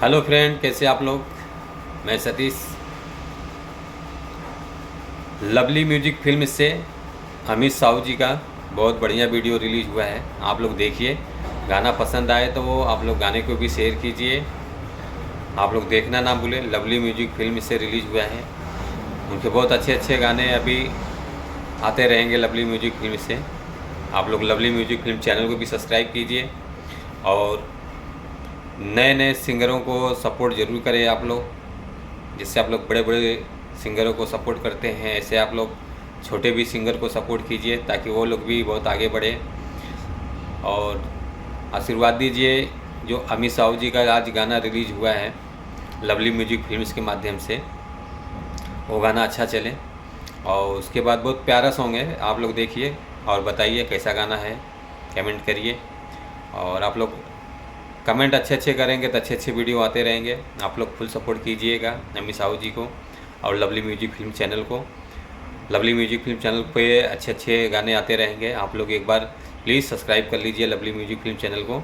Hello friend, कैसे आप लोग। मैं सतीश। लवली म्यूजिक फिल्म से अमित साहू जी का बहुत बढ़िया वीडियो रिलीज़ हुआ है। आप लोग देखिए, गाना पसंद आए तो वो आप लोग गाने को भी शेयर कीजिए। आप लोग देखना ना भूलें, लवली म्यूजिक फिल्म से रिलीज़ हुआ है। उनके बहुत अच्छे अच्छे गाने अभी आते रहेंगे लवली म्यूजिक फिल्म से। आप लोग लवली म्यूजिक फिल्म चैनल को भी सब्सक्राइब कीजिए और नए नए सिंगरों को सपोर्ट ज़रूर करें आप लोग। जिससे आप लोग बड़े बड़े सिंगरों को सपोर्ट करते हैं, ऐसे आप लोग छोटे भी सिंगर को सपोर्ट कीजिए ताकि वो लोग भी बहुत आगे बढ़े। और आशीर्वाद दीजिए, जो अमित साहू जी का आज गाना रिलीज़ हुआ है लवली म्यूजिक फिल्म्स के माध्यम से, वो गाना अच्छा चले। और उसके बाद बहुत प्यारा सॉन्ग है, आप लोग देखिए और बताइए कैसा गाना है, कमेंट करिए। और आप लोग कमेंट अच्छे अच्छे करेंगे तो अच्छे अच्छे वीडियो आते रहेंगे। आप लोग फुल सपोर्ट कीजिएगा अमित साहू जी को और लवली म्यूजिक फिल्म चैनल को। लवली म्यूजिक फिल्म चैनल पे अच्छे अच्छे गाने आते रहेंगे। आप लोग एक बार प्लीज़ सब्सक्राइब कर लीजिए लवली म्यूजिक फिल्म चैनल को।